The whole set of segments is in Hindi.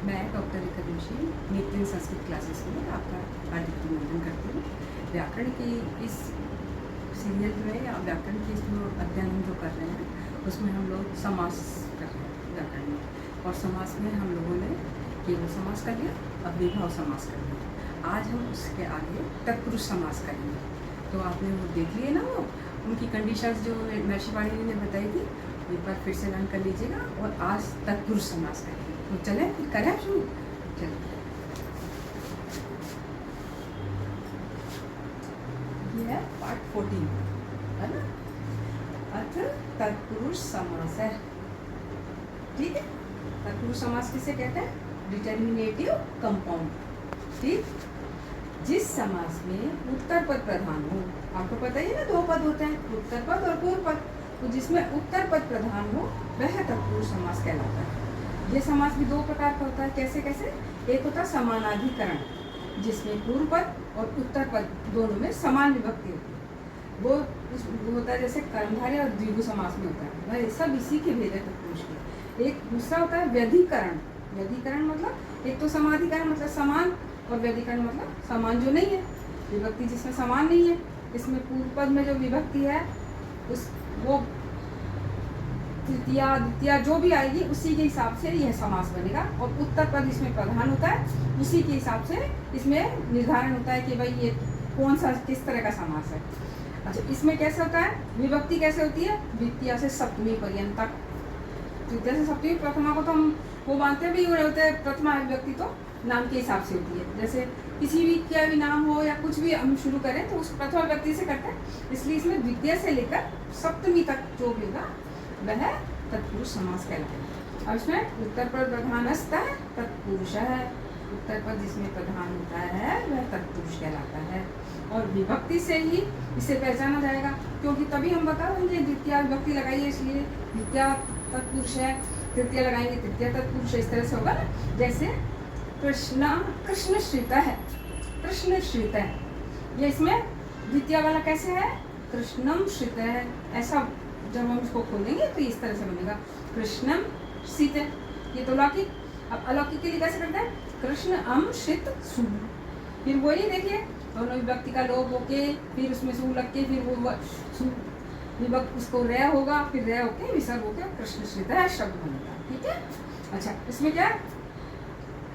मैं डॉक्टर रेखा जोशी नित्य संस्कृत क्लासेस में आपका हार्दिक अभिनंदन करती हूँ। व्याकरण की इस सीरियल में या व्याकरण की जो अध्ययन हम जो कर रहे हैं उसमें हम लोग समास कर रहे हैं व्याकरण में, और समास में हम लोगों ने केवल समास कर लिया, अब विभाव समास कर लिया। आज हम उसके आगे तत्पुरुष समास करेंगे। तो आपने वो देख लिए ना, वो उनकी कंडीशंस जो महर्षि पाणिनि ने बताई थी, एक बार फिर से लर्न कर लीजिएगा और आज तत्पुरुष समास करेंगे। तो चले फिर करें शुरू। चलिए, ये है पार्ट 14 है ना, अर्थ तत्पुरुष समास है। ठीक है, तत्पुरुष समास किसे कहते हैं? Determinative compound. ठीक, जिस समास में उत्तर पद प्रधान हो, आपको पता ही है ना, दो पद होते हैं, उत्तर पद और पूर्व पद। तो जिसमें उत्तर पद प्रधान हो वह तत्पुरुष समास कहलाता है। ये समास भी दो प्रकार का होता है। कैसे कैसे? एक होता है समानाधिकरण, जिसमें पूर्व पद और उत्तर पद दोनों में समान विभक्ति होती है। वो होता है जैसे कर्मधारय और द्विगु समास में होता है। वह सब इसी के भेद है तत्पुरुष के। एक दूसरा होता है व्यधिकरण। व्यधिकरण मतलब एक तो समाधिकरण मतलब समान, और व्यधिकरण मतलब समान जो नहीं है, विभक्ति जिसमें समान नहीं है। इसमें पूर्व पद में जो विभक्ति है उस वो तृतीया द्वितीया जो भी आएगी उसी के हिसाब से यह समास बनेगा, और उत्तर पद इसमें प्रधान होता है, उसी के हिसाब से इसमें निर्धारण होता है कि भाई ये कौन सा किस तरह का समास है। अच्छा, इसमें कैसे होता है? विभक्ति कैसे होती है? द्वितीया से सप्तमी पर्यंत तक। द्वितीया से सप्तमी, प्रथमा को तो हम वो मानते हैं भी होते हैं, प्रथमा विभक्ति तो नाम के हिसाब से होती है। जैसे किसी भी क्या भी नाम हो या कुछ भी हम शुरू करें तो उस प्रथमा विभक्ति से करते हैं, इसलिए इसमें द्वितीय से लेकर सप्तमी तक जो भी होगा वह तत्पुरुष समास कहलाता है। और इसमें उत्तर पद प्रधानस्थ है तत्पुरुष है। उत्तर पद जिसमें प्रधान होता है वह तत्पुरुष कहलाता है, और विभक्ति से ही इसे पहचाना जाएगा, क्योंकि तभी हम बता देंगे द्वितीय विभक्ति लगाइए, इसलिए द्वितीय तत्पुरुष है, तृतीय लगाएंगे तृतीय तत्पुरुष है। इस तरह से होगा ना। जैसे कृष्ण श्रित है, कृष्ण श्रित है, ये इसमें द्वितीय वाला कैसे है? कृष्णम श्रित है। ऐसा जब हम इसको खोलेंगे तो इस तरह से बनेगा कृष्णम श्रित। ये तो लौकिक। अब अलौकिक के लिए कैसे करते हैं? कृष्ण अम श्रित सु। फिर वही देखिए, दोनों विभक्ति का लोप होके फिर उसमें सु लग के फिर वो सु विभक्त उसको रे होगा, फिर रे होके विसर्ग होके कृष्ण श्रित है शब्द बनेगा। ठीक है। अच्छा, इसमें क्या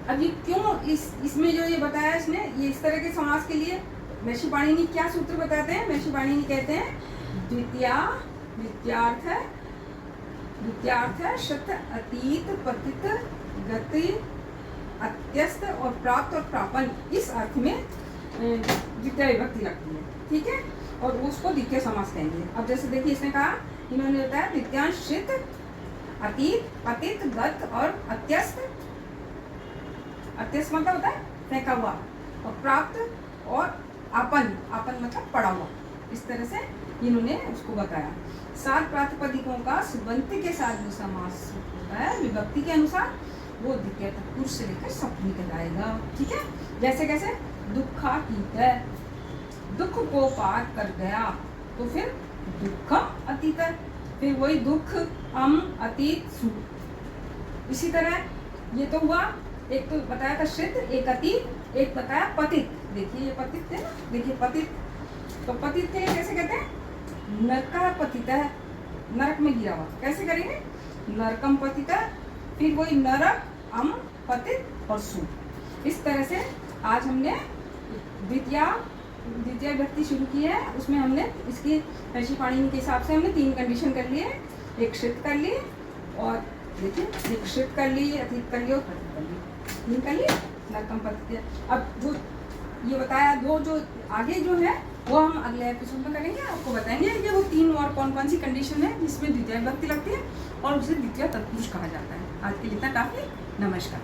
अब ये क्यों इसमें जो ये बताया इसने, ये इस तरह के समास के लिए महर्षि पाणिनि क्या सूत्र बताते हैं? महर्षि पाणिनि कहते हैं द्वितीयार्थ है शत अतीत पतित गति अत्यस्त और प्राप्त और प्रापन, इस अर्थ में द्वितीय विभक्ति लगती है। ठीक है, और उसको द्वितीय समास कहेंगे। अब जैसे देखिए, इसने कहा, इन्होंने बताया द्वितीयांशित अतीत पतित गत और अत्यस्त। अत्यस्त मतलब होता है फेंका हुआ, और प्राप्त और आपन, आपन मतलब पड़ा हुआ। इस तरह से इन्होंने उसको बताया। सात प्रातिपदिकों का सुबंत के साथ जो समास होता है विभक्ति के अनुसार, वो द्वितीय तत्पुरुष से लेकर सप्तमी तक आएगा। ठीक है। जैसे कैसे? दुखातीत है, दुख को पार कर गया, तो फिर दुखम अतीत है, फिर वही दुख अम अतीत सु। इसी तरह ये तो हुआ, एक तो बताया था श्रित, एक अतीत, एक बताया पतित। देखिए ये पतित है ना, देखिए पतित, तो पतित के लिए कैसे कहते हैं? नरका पतित है, नरक में गिरा हुआ। कैसे करेंगे? नरकम पतित, फिर वही नरक अम पतित और सु। इस तरह से आज हमने द्वितीय व्यक्ति शुरू की है। उसमें हमने इसकी महर्षि पाणिनि के हिसाब से हमने 3 कंडीशन कर लिए। एक श्रित कर ली, और देखिए एक श्रित कर ली, अतीत कर ली और पतित कर ली, 3 कर लिए, नरकम पतित। अब जो ये बताया, दो जो आगे जो है वो हम अगले एपिसोड में करेंगे, आपको बताएंगे कि वो 3 और कौन कौन सी कंडीशन है जिसमें द्वितीय विभक्ति लगती है और उसे द्वितीय तत्पुरुष कहा जाता है। आज के लिए इतना काफी। नमस्कार।